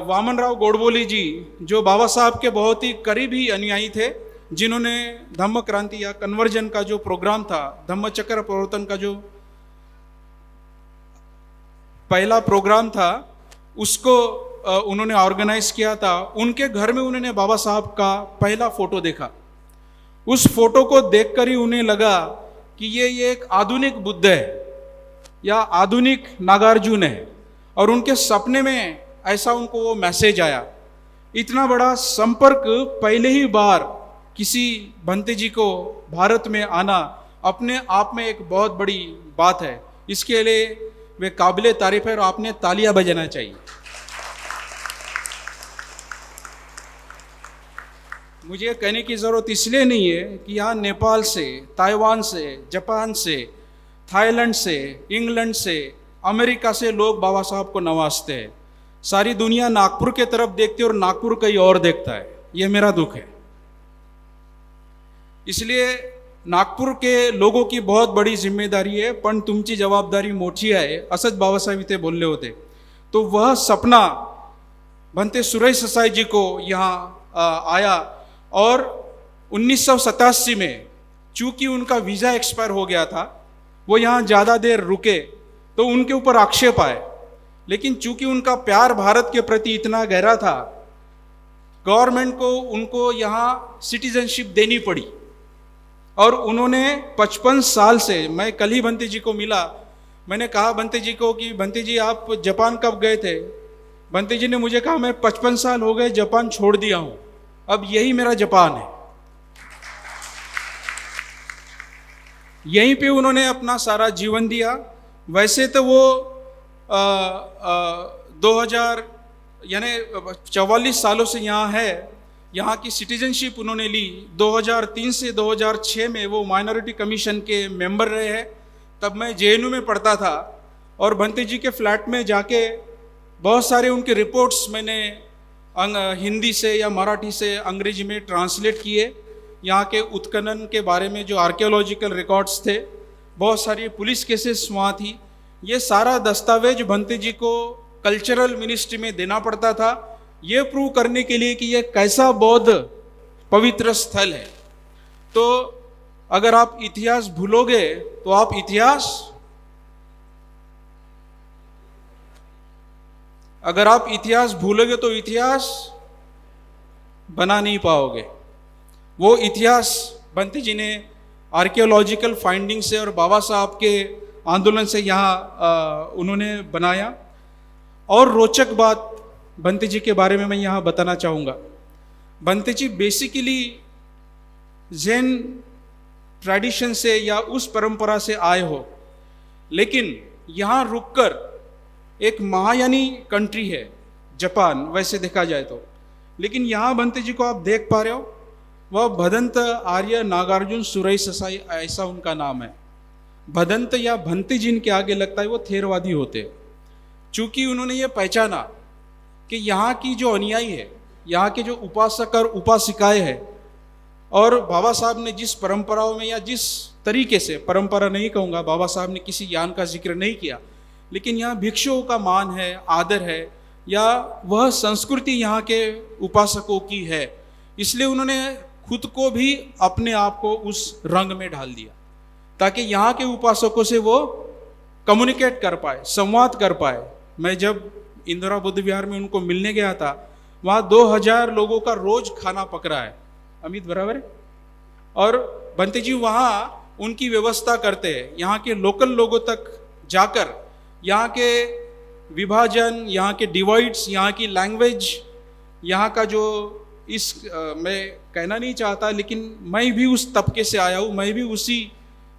वामन राव गोडबोले जी, जो बाबा साहब के बहुत ही करीबी अनुयायी थे, जिन्होंने धम्म क्रांति या कन्वर्जन का जो प्रोग्राम था, धम्म चक्र प्रवर्तन का जो पहला प्रोग्राम था, उसको उन्होंने ऑर्गेनाइज किया था। उनके घर में उन्होंने बाबा साहब का पहला फोटो देखा। उस फोटो को देखकर ही उन्हें लगा कि ये एक आधुनिक बुद्ध है या आधुनिक नागार्जुन है, और उनके सपने में ऐसा उनको वो मैसेज आया। इतना बड़ा संपर्क पहले ही बार किसी भंते जी को भारत में आना अपने आप में एक बहुत बड़ी बात है। इसके लिए वे काबिले तारीफ है, और आपने तालियां बजाना चाहिए। मुझे कहने की ज़रूरत इसलिए नहीं है कि यहाँ नेपाल से, ताइवान से, जापान से, थाईलैंड से, इंग्लैंड से, अमेरिका से लोग बाबा साहब को नवाजते हैं। सारी दुनिया नागपुर के तरफ देखती है और नागपुर कहीं और देखता है। यह मेरा दुख है। इसलिए नागपूर के लोगों की बहुत बड़ी जिम्मेदारी है, पण तुमची जबाबदारी मोठी आहे, असंच बाबासाहेब इथे बोलले होते। तो वह सपना भंते सुरई ससाई जी को यहाँ आया, और 1987 में चूंकि उनका वीज़ा एक्सपायर हो गया था, वो यहाँ ज़्यादा देर रुके, तो उनके ऊपर आक्षेप आए। लेकिन चूंकि उनका प्यार भारत के प्रति इतना गहरा था, गवर्नमेंट को उनको यहाँ सिटीजनशिप देनी पड़ी, और उन्होंने 55 साल से, मैं कल ही भंते जी को मिला, मैंने कहा भंते जी को कि भंते जी आप जापान कब गए थे? भंते जी ने मुझे कहा मैं 55 साल हो गए जापान छोड़ दिया हूँ, अब यही मेरा जापान है। यहीं पे उन्होंने अपना सारा जीवन दिया। वैसे तो वो 2000 यानी 44 सालों से यहाँ है। यहाँ की सिटीजनशिप उन्होंने ली। 2003 से 2006 में वो माइनॉरिटी कमीशन के मेंबर रहे हैं। तब मैं जेएनयू में पढ़ता था, और भंते जी के फ्लैट में जाके बहुत सारे उनके रिपोर्ट्स मैंने हिंदी से या मराठी से अंग्रेजी में ट्रांसलेट किए। यहाँ के उत्खनन के बारे में जो आर्कियोलॉजिकल रिकॉर्ड्स थे, बहुत सारी पुलिस केसेस वहाँ थी। ये सारा दस्तावेज भंते जी को कल्चरल मिनिस्ट्री में देना पड़ता था, ये प्रूव करने के लिए कि ये कैसा बौद्ध पवित्र स्थल है। तो अगर आप इतिहास भूलोगे तो आप इतिहास भूलोगे तो इतिहास बना नहीं पाओगे। वो इतिहास भंते जी ने आर्कियोलॉजिकल फाइंडिंग से और बाबा साहब के आंदोलन से यहाँ उन्होंने बनाया। और रोचक बात भंते जी के बारे में मैं यहाँ बताना चाहूँगा। भंते जी बेसिकली जैन ट्रेडिशन से या उस परंपरा से आए हो, लेकिन यहाँ रुककर एक महायानी कंट्री है जापान वैसे देखा जाए तो, लेकिन यहाँ भंते जी को आप देख पा रहे हो, वह भदंत आर्य नागार्जुन सुरई ससाई ऐसा उनका नाम है। भदंत या भंते जिनके आगे लगता है वो थेरवादी होते। चूंकि उन्होंने ये पहचाना कि यहाँ की जो अनुयायी है, यहाँ के जो उपासक और उपासिकाएं हैं, और बाबा साहब ने जिस परंपराओं में या जिस तरीके से, परंपरा नहीं कहूँगा, बाबा साहब ने किसी ज्ञान का जिक्र नहीं किया, लेकिन यहाँ भिक्षुओं का मान है, आदर है, या वह संस्कृति यहाँ के उपासकों की है, इसलिए उन्होंने खुद को भी, अपने आप को उस रंग में ढाल दिया ताकि यहाँ के उपासकों से वो कम्युनिकेट कर पाए, संवाद कर पाए। मैं जब इंदिरा बुद्ध विहार में उनको मिलने गया था, वहाँ 2000 लोगों का रोज खाना पक रहा है, अमित बराबर है, और बंते जी वहाँ उनकी व्यवस्था करते हैं, यहाँ के लोकल लोगों तक जाकर यहाँ के विभाजन, यहाँ के डिवाइड्स, यहाँ की लैंग्वेज, यहाँ का जो मैं कहना नहीं चाहता, लेकिन मैं भी उस तबके से आया हूँ, मैं भी उसी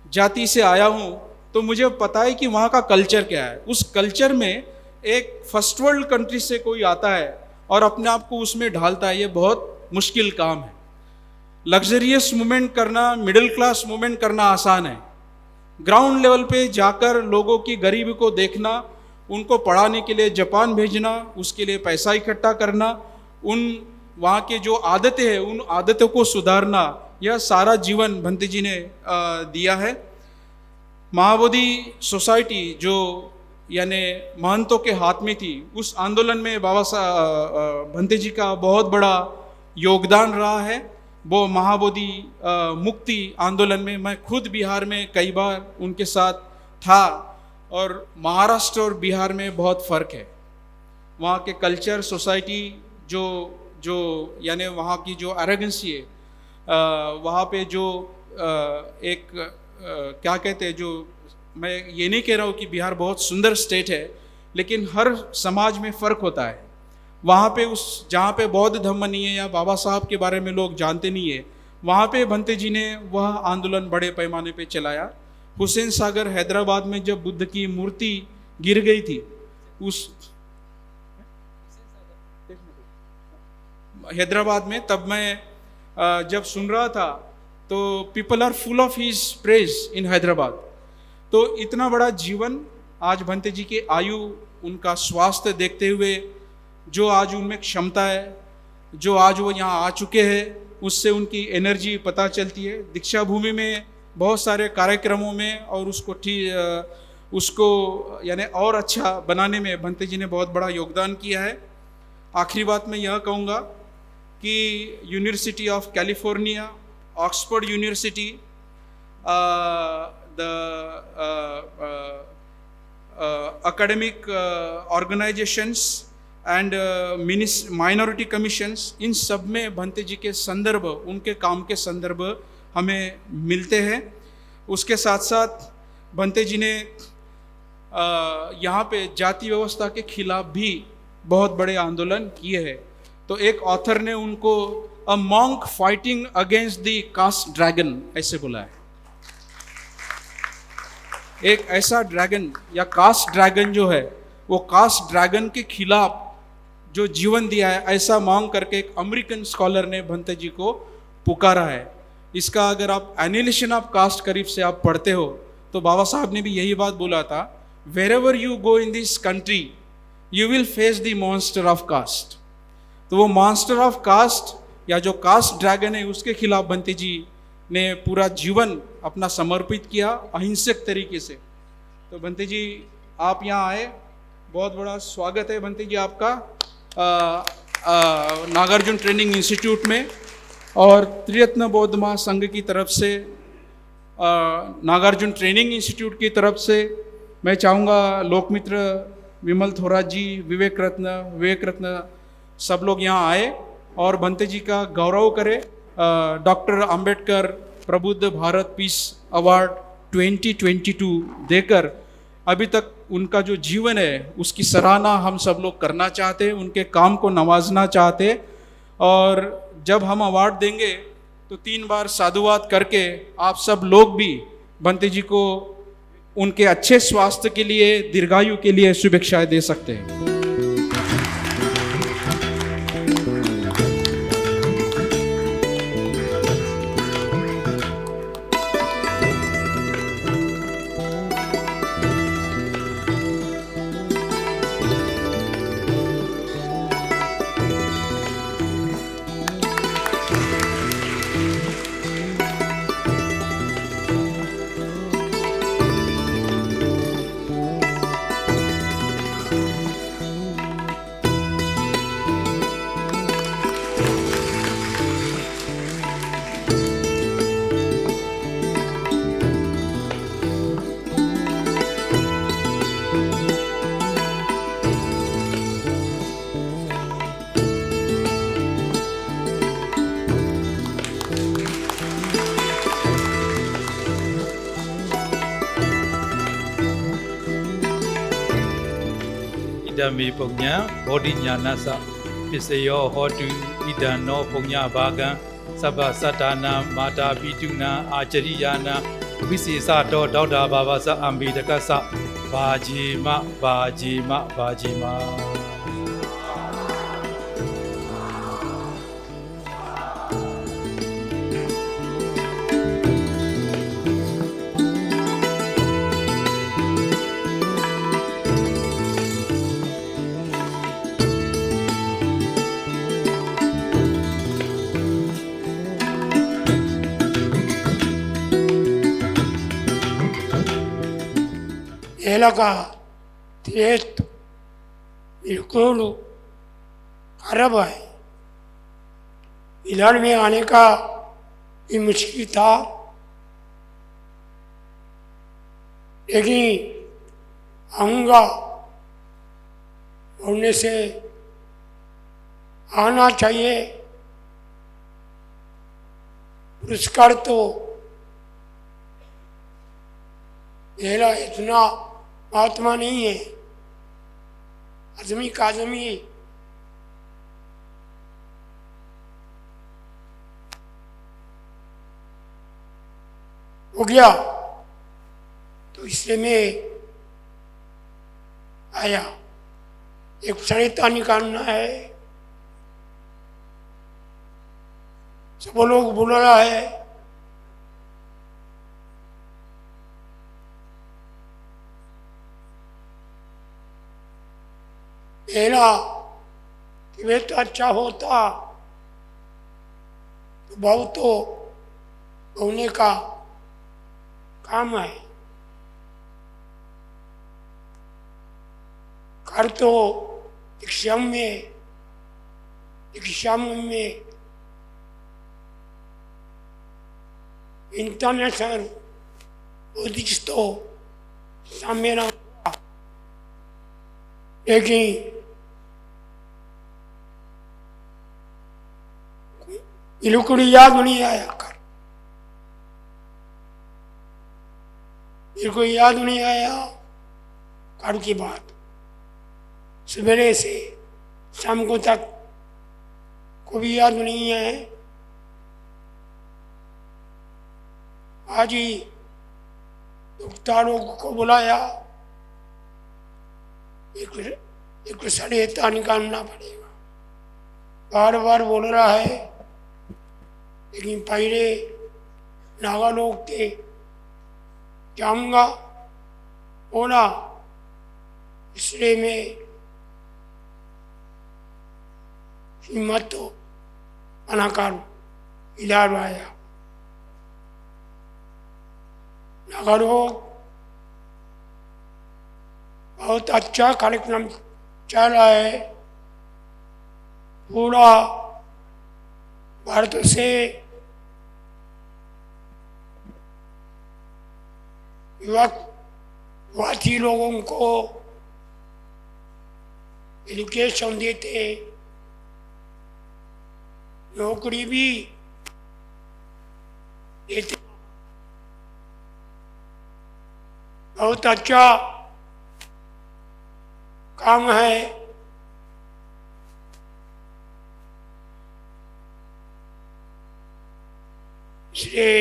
जाति से आया हूँ, तो मुझे पता है कि वहाँ का कल्चर क्या है। उस कल्चर में एक फर्स्ट वर्ल्ड कंट्री से कोई आता है और अपने आप को उसमें ढालता है, ये बहुत मुश्किल काम है। लग्जरियस मूवमेंट करना, मिडिल क्लास मूवमेंट करना आसान है, ग्राउंड लेवल पे जाकर लोगों की गरीबी को देखना, उनको पढ़ाने के लिए जापान भेजना, उसके लिए पैसा इकट्ठा करना, उन वहाँ के जो आदतें हैं उन आदतों को सुधारना, यह सारा जीवन भंते जी ने दिया है। महाबोधि सोसाइटी जो यानी महंतों के हाथ में थी, उस आंदोलन में बाबा साहब भंते जी का बहुत बड़ा योगदान रहा है। वो महाबोधि मुक्ति आंदोलन में मैं खुद बिहार में कई बार उनके साथ था, और महाराष्ट्र और बिहार में बहुत फ़र्क है। वहाँ के कल्चर, सोसाइटी जो यानी वहाँ की जो एरोगेंसी है, वहाँ पे जो क्या कहते हैं, जो मैं ये नहीं कह रहा हूँ कि बिहार बहुत सुंदर स्टेट है, लेकिन हर समाज में फ़र्क होता है। वहाँ पे जहाँ पे बौद्ध धर्म नहीं है या बाबा साहब के बारे में लोग जानते नहीं है, वहाँ पे भंते जी ने वह आंदोलन बड़े पैमाने पे चलाया। हुसैन सागर हैदराबाद में जब बुद्ध की मूर्ति गिर गई थी, उस हैदराबाद में, तब मैं जब सुन रहा था तो people are full of his praise in Hyderabad. तो इतना बड़ा जीवन आज भंते जी की आयु, उनका स्वास्थ्य देखते हुए, जो आज उनमें क्षमता है, जो आज वो यहाँ आ चुके हैं, उससे उनकी एनर्जी पता चलती है। दीक्षा भूमि में बहुत सारे कार्यक्रमों में और उसको यानी और अच्छा बनाने में भंते जी ने बहुत बड़ा योगदान किया है। आखिरी बात मैं यह कहूँगा कि University of California, Oxford University, the academic organizations and minority commissions, इन सब में भंते जी के संदर्भ, उनके काम के संदर्भ हमें मिलते हैं। उसके साथ साथ भंते जी ने यहाँ पे जाति व्यवस्था के खिलाफ भी बहुत बड़े आंदोलन किए हैं। तो एक ऑथर ने उनको a monk fighting against the caste dragon ऐसे बोला है। एक ऐसा ड्रैगन या कास्ट ड्रैगन जो है, वो कास्ट ड्रैगन के खिलाफ जो जीवन दिया है, ऐसा मांग करके एक अमेरिकन स्कॉलर ने भंते जी को पुकारा है। इसका अगर आप एनिलेशन ऑफ कास्ट करीब से आप पढ़ते हो तो बाबा साहब ने भी यही बात बोला था, wherever you go in this country you will face the monster of caste. तो वो मॉन्स्टर ऑफ कास्ट या जो कास्ट ड्रैगन है, उसके खिलाफ भंते जी ने पूरा जीवन अपना समर्पित किया अहिंसक तरीके से। तो भंते जी आप यहाँ आए, बहुत बड़ा स्वागत है भंते जी आपका नागार्जुन ट्रेनिंग इंस्टीट्यूट में। और त्रिरत्न बौद्ध महासंघ की तरफ से, नागार्जुन ट्रेनिंग इंस्टीट्यूट की तरफ से मैं चाहूँगा लोकमित्र विमल थोराट जी, विवेक रत्न सब लोग यहाँ आए और भंते जी का गौरव करें। डॉक्टर अंबेडकर प्रबुद्ध भारत पीस अवार्ड 2022 देकर अभी तक उनका जो जीवन है उसकी सराहना हम सब लोग करना चाहते हैं, उनके काम को नवाजना चाहते हैं। और जब हम अवार्ड देंगे तो 3 बार साधुवाद करके आप सब लोग भी भंते जी को उनके अच्छे स्वास्थ्य के लिए, दीर्घायु के लिए शुभेच्छाएं दे सकते हैं। मे पुण्य बोधि ज्ञानस पिसयो होतु इदनो पुण्य भागं सबा सताना माता पितुना आचरियाना विशेषातो दौदा बाबा सा अम्बिदकसा बाजीमा बाजीमा बाजीमा एलाका तेज बिल्कुल खराब है। इधर में आने का भी मुश्किल था, लेकिन आऊँगा बोलने से आना चाहिए। पुरस्कार तो मेरा इतना महात्मा नहीं है, आदमी का आदमी हो गया, तो इसलिए मैं आया। एक सरिता निकालना है, सब लोग बोल रहा है मेरा तबीयत अच्छा होता तो बहुत तो होने का काम है। कर तो एग्जाम में इंटरनेशनल बुद्धिस्ट तो सम्मेलन हुआ, लेकिन बिल्कुल याद नहीं आया कर, बिल्कुल याद नहीं आया कर की बात। सवेरे से शाम को तक को भी याद नहीं है। आज ही डॉक्टरों को बुलाया, एक सरिता निकालना पड़ेगा, बार बार बोल रहा है, लेकिन पहले नागा लोग थे जाऊंगा बोला, इसलिए मैं हिम्मत तो मना कर इधर आया। नागा लोग बहुत अच्छा कार्यक्रम चल रहा है, पूरा भारत से युवार्थी लोगों को एजुकेशन देते, नौकरी भी देते। बहुत अच्छा काम है। इसलिए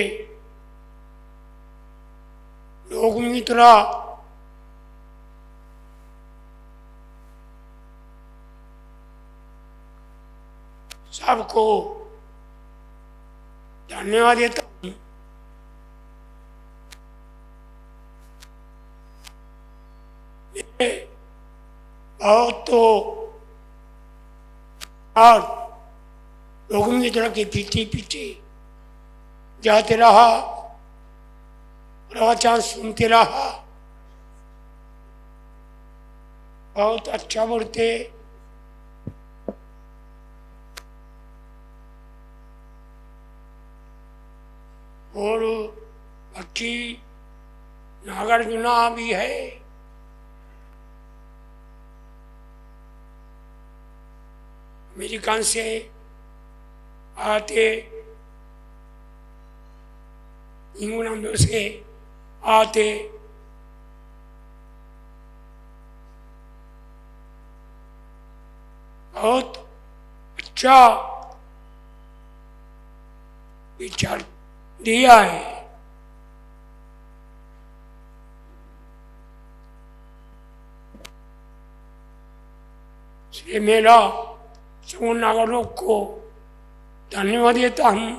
लोग मित्र सबको धन्यवाद देता हूँ। बहुत तो और लोगों मित्र के पीछे पीछे जाते रहा, प्रवचन सुनते रहा, बहुत अच्छा बोलते। और बाकी नागार्जुना भी है, अमेरिकन से आते, इंग्लैंड से आते, बहुत अच्छा विचार दिया है। इसलिए मेरा समूह नागरिकों को धन्यवाद देता हूँ।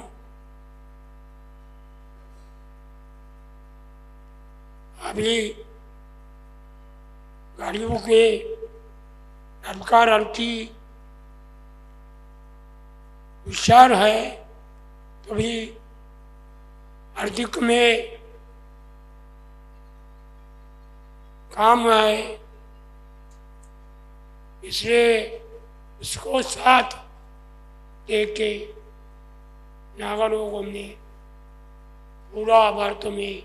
अभी गाड़ियों के हल्की विचार है, तो भी आर्थिक में काम है, इसलिए उसको साथ देके नागरिकों ने पूरा भारत में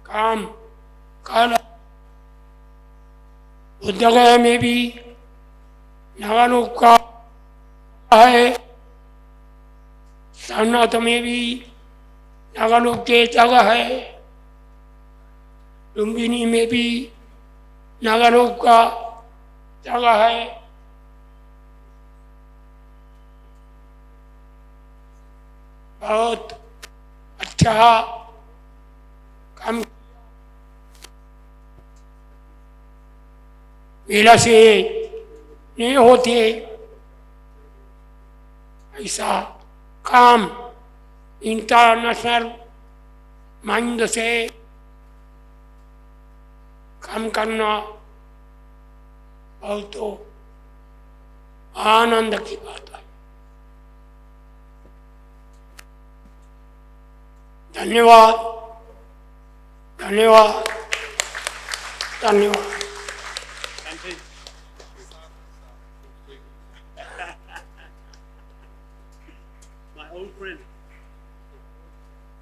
काम कर। बुद्धगया में भी नागरिकों का है, सारनाथ में भी नागरिकों के जगह है, लुम्बिनी में भी नागरिकों का जगह है। बहुत अच्छा काम मेला से नहीं होते ऐसा काम इंटरनेशनल माइंड से काम करना बहुत तो आनंद की बात है। धन्यवाद, धन्यवाद, धन्यवाद। My old friend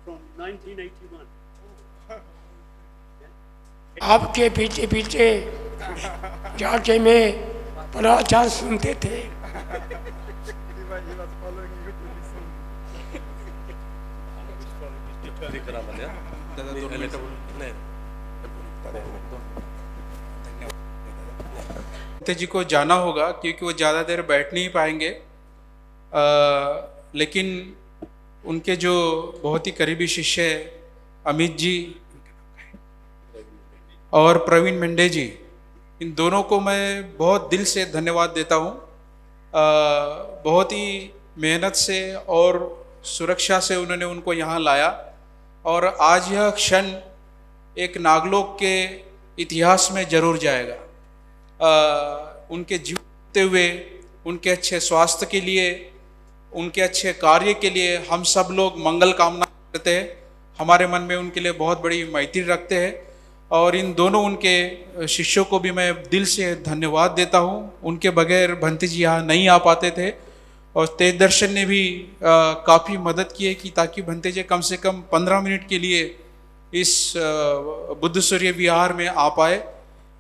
from 1981. आपके पीछे पीछे जाके मैं प्रचार सुनते थे। भंते जी को जाना होगा क्योंकि वो ज़्यादा देर बैठ नहीं पाएंगे, लेकिन उनके जो बहुत ही करीबी शिष्य अमित जी और प्रवीण मेंढे जी, इन दोनों को मैं बहुत दिल से धन्यवाद देता हूँ। बहुत ही मेहनत से और सुरक्षा से उन्होंने उनको यहाँ लाया और आज यह क्षण एक नागलोक के इतिहास में जरूर जाएगा। उनके जीते हुए उनके अच्छे स्वास्थ्य के लिए, उनके अच्छे कार्य के लिए हम सब लोग मंगल कामना करते हैं, हमारे मन में उनके लिए बहुत बड़ी मैत्री रखते हैं और इन दोनों उनके शिष्यों को भी मैं दिल से धन्यवाद देता हूँ। उनके बगैर भंते जी यहाँ नहीं आ पाते थे और तेज दर्शन ने भी काफ़ी मदद की है कि ताकि भंते जी कम से कम 15 मिनट के लिए इस बुद्ध सूर्य विहार में आ पाए।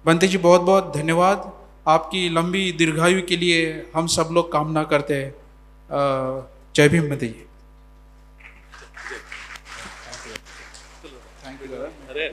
भंते जी बहुत बहुत धन्यवाद, आपकी लंबी दीर्घायु के लिए हम सब लोग कामना करते हैं। जय भीम भंते जी। अरे